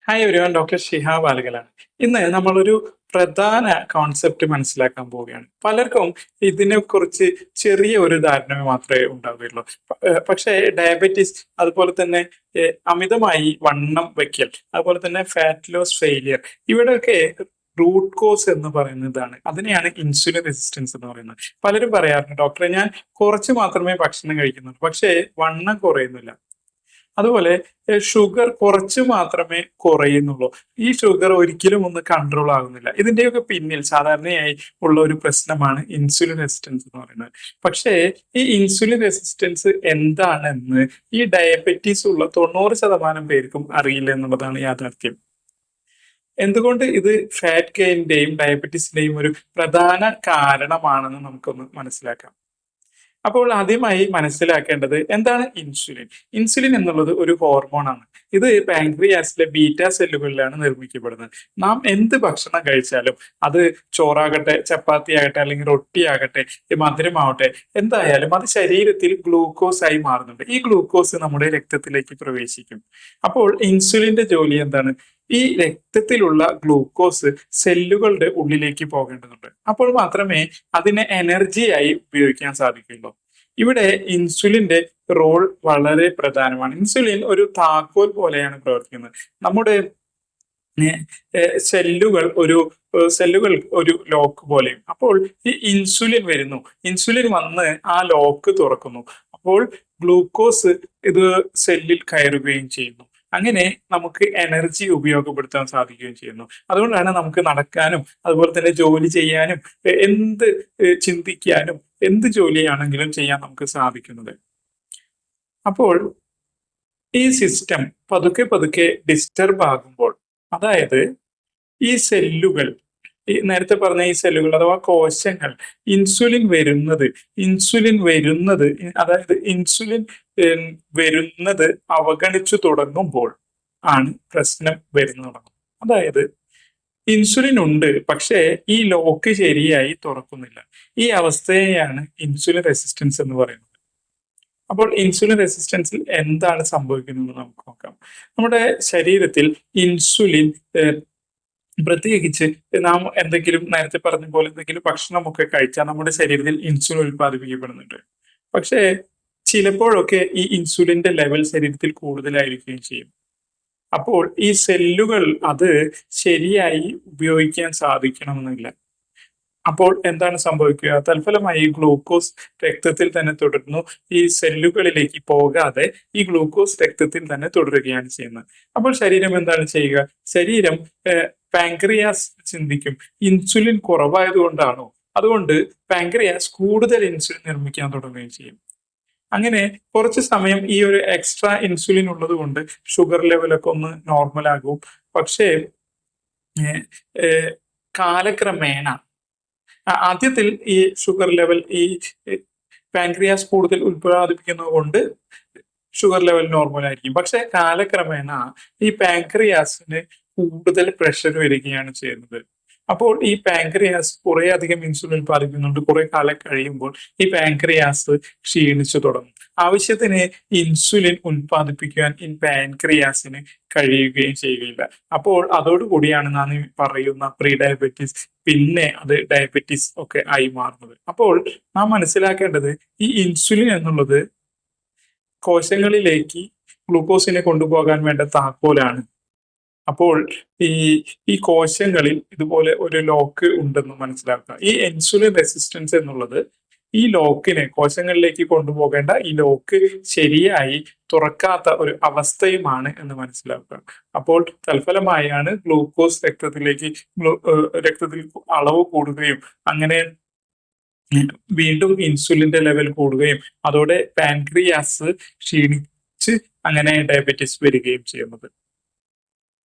Hi everyone, doctor Shihab ആലുകലാണ്. ഇന്ന് നമ്മളൊരു പ്രധാന കോൺസെപ്റ്റ് മനസ്സിലാക്കാൻ പോവുകയാണ്. പലർക്കും ഇതിനെക്കുറിച്ച് ചെറിയ ഒരു ധാരണ മാത്രമേ ഉണ്ടാവുകയുള്ളൂ. പക്ഷേ ഡയബറ്റീസ്, അതുപോലെ തന്നെ അമിതമായി വണ്ണം വയ്ക്കൽ, അതുപോലെ തന്നെ ഫാറ്റ് ലോസ് ഫെയിലിയർ, ഇവിടെയൊക്കെ റൂട്ട് കോസ് എന്ന് പറയുന്നതാണ്. അതിനെയാണ് ഇൻസുലിൻ റെസിസ്റ്റൻസ് എന്ന് പറയുന്നത്. പലരും പറയാറുണ്ട്, ഡോക്ടറെ ഞാൻ കുറച്ച് മാത്രമേ ഭക്ഷണം കഴിക്കുന്നുള്ളൂ, പക്ഷേ വണ്ണം കുറയുന്നില്ല. അതുപോലെ ഷുഗർ കുറച്ച് മാത്രമേ കുറയുന്നുള്ളൂ. ഈ ഷുഗർ ഒരിക്കലും ഒന്ന് കൺട്രോൾ ആകുന്നില്ല. ഇതിന്റെയൊക്കെ പിന്നിൽ സാധാരണയായി ഉള്ള ഒരു പ്രശ്നമാണ് ഇൻസുലിൻ റെസിസ്റ്റൻസ് എന്ന് പറയുന്നത്. പക്ഷേ ഈ ഇൻസുലിൻ റെസിസ്റ്റൻസ് എന്താണെന്ന് ഈ ഡയബറ്റീസ് ഉള്ള 90% പേർക്കും അറിയില്ല എന്നുള്ളതാണ് യാഥാർത്ഥ്യം. എന്തുകൊണ്ട് ഇത് ഫാറ്റ് ഗെയിന്റെയും ഡയബറ്റീസിന്റെയും ഒരു പ്രധാന കാരണമാണെന്ന് നമുക്കൊന്ന് മനസ്സിലാക്കാം. അപ്പോൾ ആദ്യമായി മനസ്സിലാക്കേണ്ടത് എന്താണ് ഇൻസുലിൻ. ഇൻസുലിൻ എന്നുള്ളത് ഒരു ഹോർമോണാണ്. ഇത് പാൻക്രിയാസിലെ ബീറ്റ സെല്ലുകളിലാണ് നിർമ്മിക്കപ്പെടുന്നത്. നാം എന്ത് ഭക്ഷണം കഴിച്ചാലും, അത് ചോറാകട്ടെ, ചപ്പാത്തി ആകട്ടെ, അല്ലെങ്കിൽ റൊട്ടി ആകട്ടെ, മധുരമാവട്ടെ, എന്തായാലും അത് ശരീരത്തിൽ ഗ്ലൂക്കോസ് ആയി മാറുന്നുണ്ട്. ഈ ഗ്ലൂക്കോസ് നമ്മുടെ രക്തത്തിലേക്ക് പ്രവേശിക്കും. അപ്പോൾ ഇൻസുലിന്റെ ജോലി എന്താണ്? ഈ രക്തത്തിലുള്ള ഗ്ലൂക്കോസ് സെല്ലുകളുടെ ഉള്ളിലേക്ക് പോകേണ്ടതുണ്ട്. അപ്പോൾ മാത്രമേ അതിനെ എനർജിയായി ഉപയോഗിക്കാൻ സാധിക്കുള്ളൂ. ഇവിടെ ഇൻസുലിന്റെ റോൾ വളരെ പ്രധാനമാണ്. ഇൻസുലിൻ ഒരു താക്കോൽ പോലെയാണ് പ്രവർത്തിക്കുന്നത്. നമ്മുടെ സെല്ലുകൾ ഒരു ലോക്ക് പോലെയും. അപ്പോൾ ഈ ഇൻസുലിൻ വരുന്നു, ഇൻസുലിൻ വന്ന് ആ ലോക്ക് തുറക്കുന്നു. അപ്പോൾ ഗ്ലൂക്കോസ് ഇത് സെല്ലിൽ കയറുകയും ചെയ്യുന്നു. അങ്ങനെ നമുക്ക് എനർജി ഉപയോഗപ്പെടുത്താൻ സാധിക്കുകയും ചെയ്യുന്നു. അതുകൊണ്ടാണ് നമുക്ക് നടക്കാനും, അതുപോലെ തന്നെ ജോലി ചെയ്യാനും, എന്ത് ചിന്തിക്കാനും, എന്ത് ജോലിയാണെങ്കിലും ചെയ്യാൻ നമുക്ക് സാധിക്കുന്നത്. അപ്പോൾ ഈ സിസ്റ്റം പതുക്കെ പതുക്കെ ഡിസ്റ്റർബ് ആകുമ്പോൾ, അതായത് ഈ സെല്ലുകൾ, ഈ നേരത്തെ പറഞ്ഞ ഈ സെല്ലുകൾ അഥവാ കോശങ്ങൾ ഇൻസുലിൻ വരുന്നത് അതായത് ഇൻസുലിൻ വരുന്നത് അവഗണിച്ചു തുടങ്ങുമ്പോൾ ആണ് പ്രശ്നം വരുന്നു തുടങ്ങും. അതായത് ഇൻസുലിൻ ഉണ്ട്, പക്ഷേ ഈ ലോക്ക് ശരിയായി തുറക്കുന്നില്ല. ഈ അവസ്ഥയെയാണ് ഇൻസുലിൻ റെസിസ്റ്റൻസ് എന്ന് പറയുന്നത്. അപ്പോൾ ഇൻസുലിൻ റെസിസ്റ്റൻസിൽ എന്താണ് സംഭവിക്കുന്നത് നമുക്ക് നോക്കാം. നമ്മുടെ ശരീരത്തിൽ ഇൻസുലിൻ പ്രത്യേകിച്ച് നാം എന്തെങ്കിലും നേരത്തെ പറഞ്ഞ പോലെ എന്തെങ്കിലും ഭക്ഷണമൊക്കെ കഴിച്ചാൽ നമ്മുടെ ശരീരത്തിൽ ഇൻസുലിൻ ഉൽപ്പാദിപ്പിക്കപ്പെടുന്നുണ്ട്. പക്ഷേ ചിലപ്പോഴൊക്കെ ഈ ഇൻസുലിന്റെ ലെവൽ ശരീരത്തിൽ കൂടുതലായിരിക്കുകയും ചെയ്യും. അപ്പോൾ ഈ സെല്ലുകൾ അത് ശരിയായി ഉപയോഗിക്കാൻ സാധിക്കണമെന്നില്ല. അപ്പോൾ എന്താണ് സംഭവിക്കുക? തൽഫലമായി ഗ്ലൂക്കോസ് രക്തത്തിൽ തന്നെ തുടരുന്നു. ഈ സെല്ലുകളിലേക്ക് പോകാതെ ഈ ഗ്ലൂക്കോസ് രക്തത്തിൽ തന്നെ തുടരുകയാണ് ചെയ്യുന്നത്. അപ്പോൾ ശരീരം എന്താണ് ചെയ്യുക? ശരീരം പാൻക്രിയാസ് ചിന്തിക്കും, ഇൻസുലിൻ കുറവായതുകൊണ്ടാണോ, അതുകൊണ്ട് പാൻക്രിയാസ് കൂടുതൽ ഇൻസുലിൻ നിർമ്മിക്കാൻ തുടങ്ങുകയും ചെയ്യും. അങ്ങനെ കുറച്ച് സമയം ഈ ഒരു എക്സ്ട്രാ ഇൻസുലിൻ ഉള്ളത് കൊണ്ട് ഷുഗർ ലെവലൊക്കെ ഒന്ന് നോർമൽ ആകും. പക്ഷേ കാലക്രമേണ ആദ്യത്തിൽ ഈ ഷുഗർ ലെവൽ, ഈ പാൻക്രിയാസ് കൂടുതൽ ഉൽപ്പാദിപ്പിക്കുന്നത് കൊണ്ട് ഷുഗർ ലെവൽ നോർമൽ ആയിരിക്കും. പക്ഷെ കാലക്രമേണ ഈ പാൻക്രിയാസിന് കൂടുതൽ പ്രഷർ വരികയാണ് ചെയ്യുന്നത്. അപ്പോൾ ഈ പാൻക്രിയാസ് കുറെ അധികം ഇൻസുലിൻ ഉൽപ്പാദിപ്പിക്കുന്നുണ്ട്. കുറെ കാലം കഴിയുമ്പോൾ ഈ പാൻക്രിയാസ് ക്ഷീണിച്ചു തുടങ്ങും. ആവശ്യത്തിന് ഇൻസുലിൻ ഉൽപ്പാദിപ്പിക്കുവാൻ ഈ പാൻക്രിയാസിന് കഴിയുകയും ചെയ്യുകയില്ല. അപ്പോൾ അതോടുകൂടിയാണ് നാം ഈ പറയുന്ന പ്രീ ഡയബറ്റീസ്, പിന്നെ അത് ഡയബറ്റീസ് ഒക്കെ ആയി മാറുന്നത്. അപ്പോൾ നാം മനസ്സിലാക്കേണ്ടത് ഈ ഇൻസുലിൻ എന്നുള്ളത് കോശങ്ങളിലേക്ക് ഗ്ലൂക്കോസിനെ കൊണ്ടുപോകാൻ വേണ്ട താക്കോലാണ്. അപ്പോൾ ഈ ഈ കോശങ്ങളിൽ ഇതുപോലെ ഒരു ലോക്ക് ഉണ്ടെന്ന് മനസ്സിലാക്കുക. ഈ ഇൻസുലിൻ റെസിസ്റ്റൻസ് എന്നുള്ളത് ഈ ലോക്കിനെ, കോശങ്ങളിലേക്ക് കൊണ്ടുപോകേണ്ട ഈ ലോക്ക് ശരിയായി തുറക്കാത്ത ഒരു അവസ്ഥയുമാണ് എന്ന് മനസ്സിലാക്കുക. അപ്പോൾ തൽഫലമായാണ് ഗ്ലൂക്കോസ് രക്തത്തിൽ അളവ് കൂടുകയും അങ്ങനെ വീണ്ടും ഇൻസുലിന്റെ ലെവൽ കൂടുകയും അതോടെ പാൻക്രിയാസ് ക്ഷീണിച്ച് അങ്ങനെ ഡയബറ്റീസ് വരികയും ചെയ്യുന്നത്.